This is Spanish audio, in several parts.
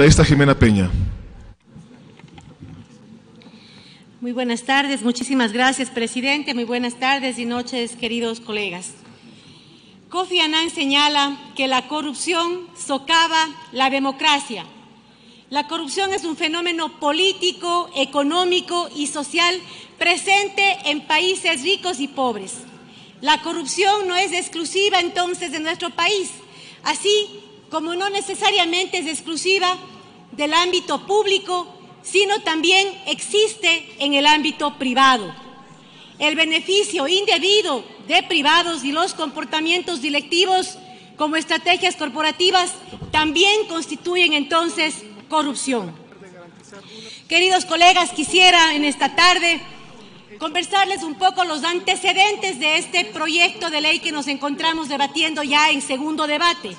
asambleísta Jimena Peña. Muy buenas tardes, muchísimas gracias, presidente. Muy buenas tardes y noches, queridos colegas. Kofi Annan señala que la corrupción socava la democracia. La corrupción es un fenómeno político, económico y social presente en países ricos y pobres. La corrupción no es exclusiva entonces de nuestro país, así como no necesariamente es exclusiva del ámbito público, sino también existe en el ámbito privado. El beneficio indebido de privados y los comportamientos delictivos como estrategias corporativas también constituyen entonces corrupción. Queridos colegas, quisiera en esta tarde conversarles un poco los antecedentes de este proyecto de ley que nos encontramos debatiendo ya en segundo debate.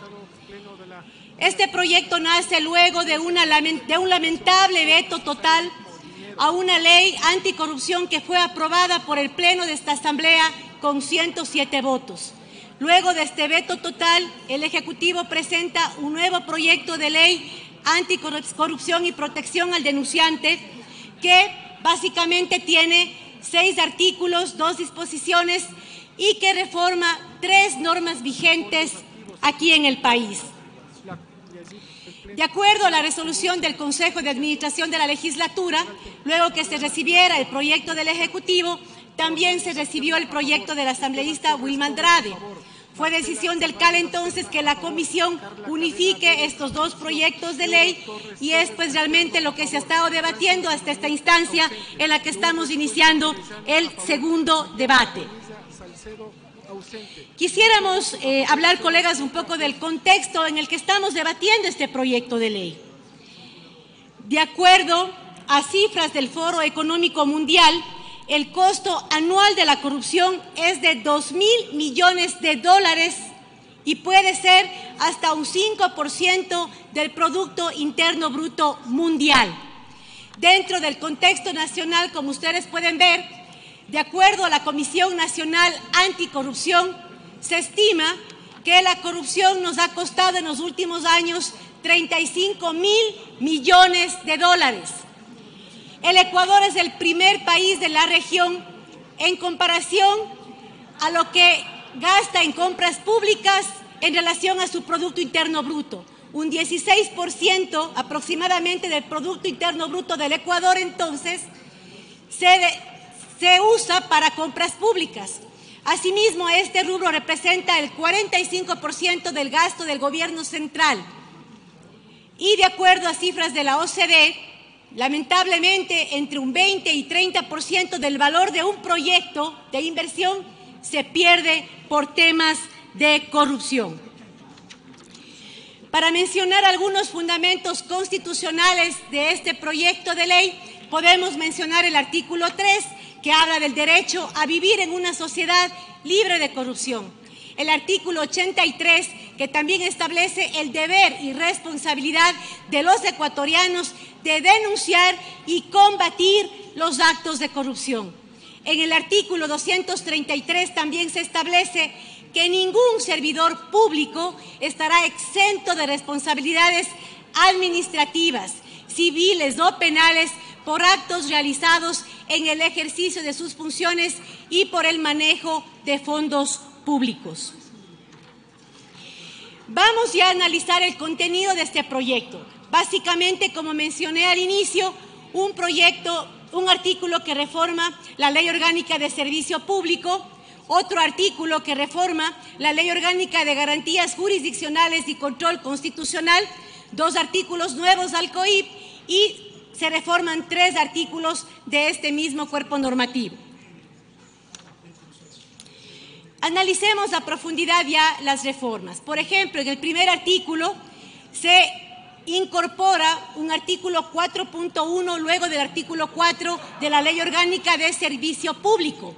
Este proyecto nace luego de un lamentable veto total a una ley anticorrupción que fue aprobada por el Pleno de esta Asamblea con 107 votos. Luego de este veto total, el Ejecutivo presenta un nuevo proyecto de ley anticorrupción y protección al denunciante que básicamente tiene 6 artículos, 2 disposiciones y que reforma 3 normas vigentes aquí en el país. De acuerdo a la resolución del Consejo de Administración de la Legislatura, luego que se recibiera el proyecto del Ejecutivo, también se recibió el proyecto del asambleísta Wilma Andrade. Fue decisión del CAL entonces que la comisión unifique estos 2 proyectos de ley y es pues realmente lo que se ha estado debatiendo hasta esta instancia en la que estamos iniciando el segundo debate. Quisiéramos hablar, colegas, un poco del contexto en el que estamos debatiendo este proyecto de ley. De acuerdo a cifras del Foro Económico Mundial, el costo anual de la corrupción es de $2.000 millones y puede ser hasta un 5% del Producto Interno Bruto mundial. Dentro del contexto nacional, como ustedes pueden ver, de acuerdo a la Comisión Nacional Anticorrupción, se estima que la corrupción nos ha costado en los últimos años $35.000 millones. El Ecuador es el primer país de la región en comparación a lo que gasta en compras públicas en relación a su Producto Interno Bruto. Un 16% aproximadamente del Producto Interno Bruto del Ecuador, entonces, se usa para compras públicas. Asimismo, este rubro representa el 45% del gasto del gobierno central. Y de acuerdo a cifras de la OCDE, lamentablemente, entre un 20 y 30% del valor de un proyecto de inversión se pierde por temas de corrupción. Para mencionar algunos fundamentos constitucionales de este proyecto de ley, podemos mencionar el artículo 3, que habla del derecho a vivir en una sociedad libre de corrupción. El artículo 83, que también establece el deber y responsabilidad de los ecuatorianos de denunciar y combatir los actos de corrupción. En el artículo 233 también se establece que ningún servidor público estará exento de responsabilidades administrativas, civiles o penales por actos realizados en el ejercicio de sus funciones y por el manejo de fondos públicos. Vamos ya a analizar el contenido de este proyecto. Básicamente, como mencioné al inicio, un artículo que reforma la Ley Orgánica de Servicio Público, otro artículo que reforma la Ley Orgánica de Garantías Jurisdiccionales y Control Constitucional, 2 artículos nuevos al COIP y se reforman 3 artículos de este mismo cuerpo normativo. Analicemos a profundidad ya las reformas. Por ejemplo, en el primer artículo se incorpora un artículo 4.1 luego del artículo 4 de la Ley Orgánica de Servicio Público.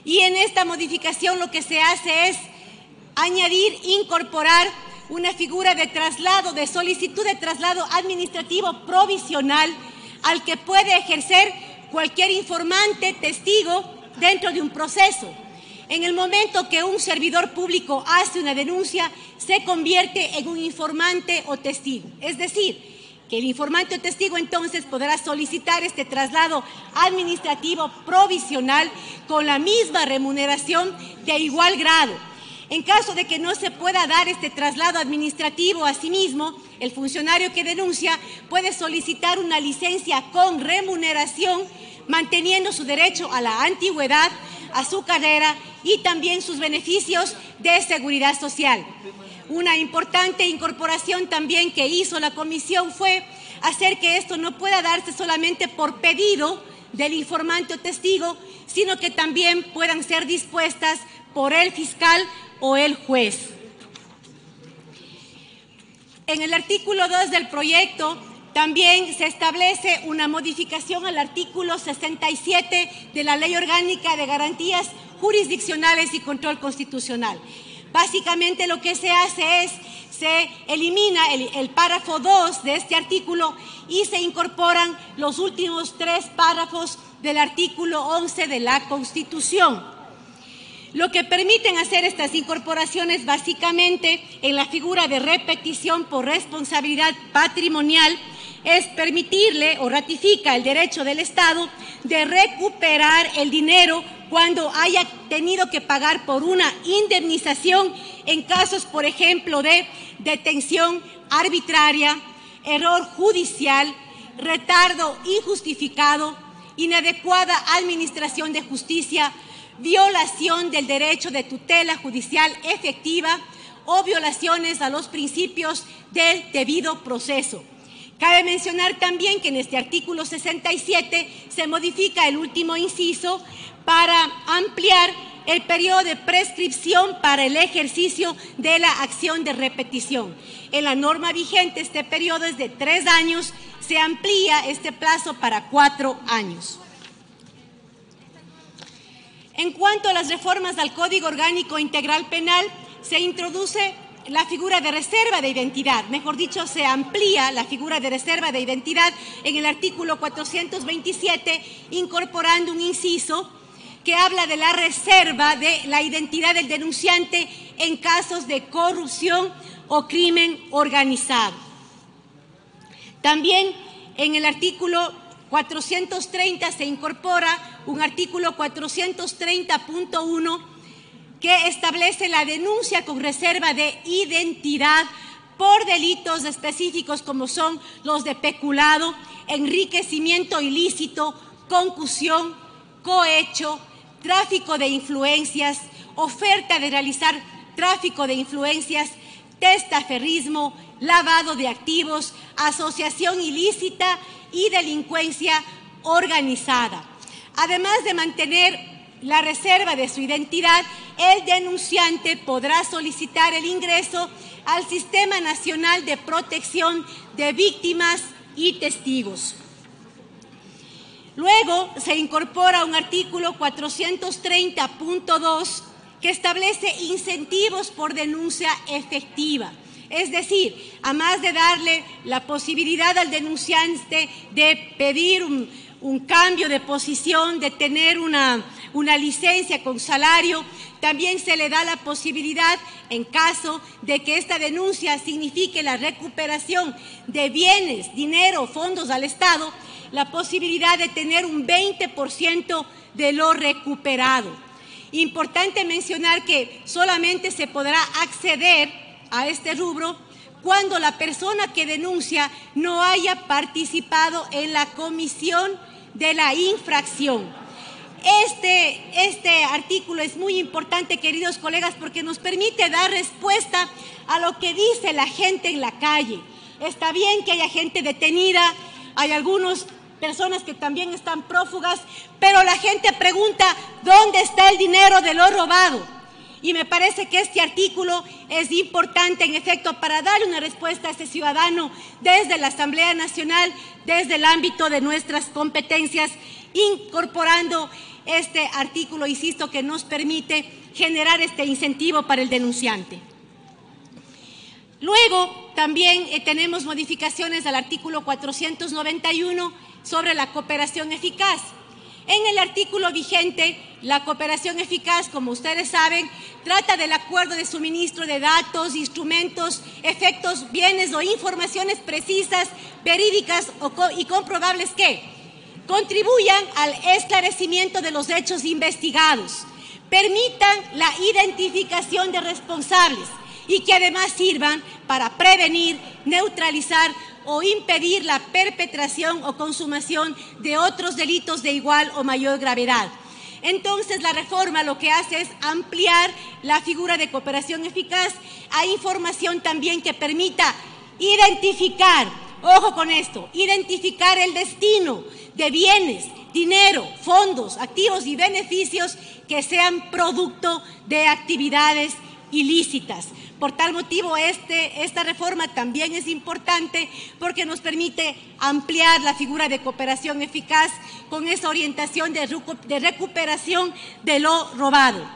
Y en esta modificación lo que se hace es incorporar una figura de traslado, de solicitud de traslado administrativo provisional al que puede ejercer cualquier informante, testigo, dentro de un proceso. En el momento que un servidor público hace una denuncia, se convierte en un informante o testigo. Es decir, que el informante o testigo entonces podrá solicitar este traslado administrativo provisional con la misma remuneración de igual grado. En caso de que no se pueda dar este traslado administrativo, asimismo, el funcionario que denuncia puede solicitar una licencia con remuneración, manteniendo su derecho a la antigüedad, a su carrera y también sus beneficios de seguridad social. Una importante incorporación también que hizo la comisión fue hacer que esto no pueda darse solamente por pedido del informante o testigo, sino que también puedan ser dispuestas por el fiscal o el juez. En el artículo 2 del proyecto también se establece una modificación al artículo 67 de la Ley Orgánica de Garantías Jurisdiccionales y Control Constitucional. Básicamente lo que se hace es, se elimina el párrafo 2 de este artículo y se incorporan los últimos 3 párrafos del artículo 11 de la Constitución. Lo que permiten hacer estas incorporaciones básicamente en la figura de repetición por responsabilidad patrimonial es permitirle o ratifica el derecho del Estado de recuperar el dinero cuando haya tenido que pagar por una indemnización en casos, por ejemplo, de detención arbitraria, error judicial, retardo injustificado, inadecuada administración de justicia, violación del derecho de tutela judicial efectiva o violaciones a los principios del debido proceso. Cabe mencionar también que en este artículo 67 se modifica el último inciso para ampliar el periodo de prescripción para el ejercicio de la acción de repetición. En la norma vigente este periodo es de 3 años, se amplía este plazo para 4 años. En cuanto a las reformas al Código Orgánico Integral Penal, se introduce la figura de reserva de identidad, mejor dicho, se amplía la figura de reserva de identidad en el artículo 427, incorporando un inciso que habla de la reserva de la identidad del denunciante en casos de corrupción o crimen organizado. También en el artículo 430 se incorpora un artículo 430.1 que establece la denuncia con reserva de identidad por delitos específicos como son los de peculado, enriquecimiento ilícito, concusión, cohecho, tráfico de influencias, oferta de realizar tráfico de influencias, testaferrismo, lavado de activos, asociación ilícita y delincuencia organizada. Además de mantener la reserva de su identidad, el denunciante podrá solicitar el ingreso al Sistema Nacional de Protección de Víctimas y Testigos. Luego se incorpora un artículo 430.2 que establece incentivos por denuncia efectiva. Es decir, además de darle la posibilidad al denunciante de pedir un cambio de posición, de tener una licencia con salario, también se le da la posibilidad, en caso de que esta denuncia signifique la recuperación de bienes, dinero, fondos al Estado, la posibilidad de tener un 20% de lo recuperado. Importante mencionar que solamente se podrá acceder a este rubro cuando la persona que denuncia no haya participado en la comisión de la infracción. Este artículo es muy importante, queridos colegas, porque nos permite dar respuesta a lo que dice la gente en la calle. Está bien que haya gente detenida, hay algunas personas que también están prófugas, pero la gente pregunta, ¿dónde está el dinero de lo robado? Y me parece que este artículo es importante, en efecto, para darle una respuesta a este ciudadano desde la Asamblea Nacional, desde el ámbito de nuestras competencias, incorporando este artículo, insisto, que nos permite generar este incentivo para el denunciante. Luego, también tenemos modificaciones al artículo 491 sobre la cooperación eficaz. En el artículo vigente, la cooperación eficaz, como ustedes saben, trata del acuerdo de suministro de datos, instrumentos, efectos, bienes o informaciones precisas, verídicas y comprobables que contribuyan al esclarecimiento de los hechos investigados, permitan la identificación de responsables y que además sirvan para prevenir, neutralizar o impedir la perpetración o consumación de otros delitos de igual o mayor gravedad. Entonces, la reforma lo que hace es ampliar la figura de cooperación eficaz a información también que permita identificar, ojo con esto, identificar el destino de bienes, dinero, fondos, activos y beneficios que sean producto de actividades ilícitas. Por tal motivo, esta reforma también es importante porque nos permite ampliar la figura de cooperación eficaz con esa orientación de recuperación de lo robado.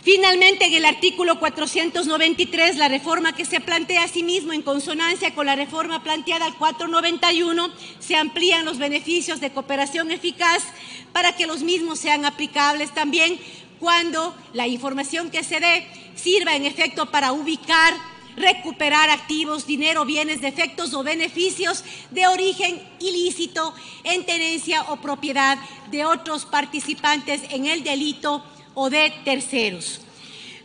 Finalmente, en el artículo 493, la reforma que se plantea asimismo en consonancia con la reforma planteada al 491, se amplían los beneficios de cooperación eficaz para que los mismos sean aplicables también cuando la información que se dé sirva en efecto para ubicar, recuperar activos, dinero, bienes, defectos o beneficios de origen ilícito en tenencia o propiedad de otros participantes en el delito o de terceros.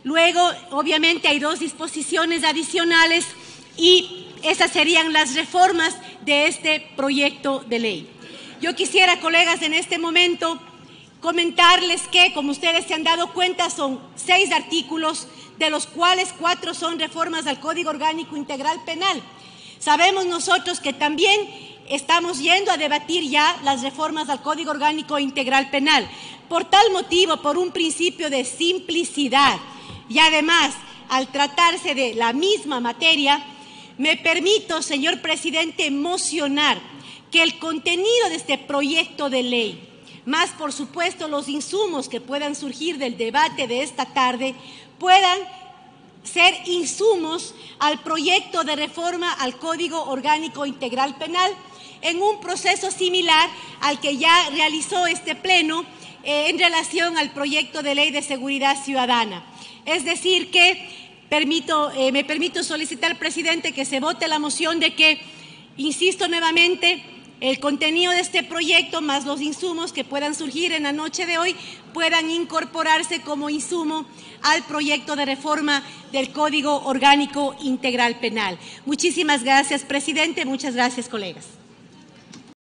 Luego, obviamente, hay dos disposiciones adicionales y esas serían las reformas de este proyecto de ley. Yo quisiera, colegas, en este momento comentarles que, como ustedes se han dado cuenta, son 6 artículos, de los cuales 4 son reformas al Código Orgánico Integral Penal. Sabemos nosotros que también estamos yendo a debatir ya las reformas al Código Orgánico Integral Penal. Por tal motivo, por un principio de simplicidad y además al tratarse de la misma materia, me permito, señor presidente, mocionar que el contenido de este proyecto de ley, más por supuesto los insumos que puedan surgir del debate de esta tarde, puedan ser insumos al proyecto de reforma al Código Orgánico Integral Penal en un proceso similar al que ya realizó este Pleno en relación al proyecto de ley de seguridad ciudadana. Es decir, que me permito solicitar, presidente, que se vote la moción de que, insisto nuevamente, el contenido de este proyecto más los insumos que puedan surgir en la noche de hoy puedan incorporarse como insumo al proyecto de reforma del Código Orgánico Integral Penal. Muchísimas gracias, presidente. Muchas gracias, colegas.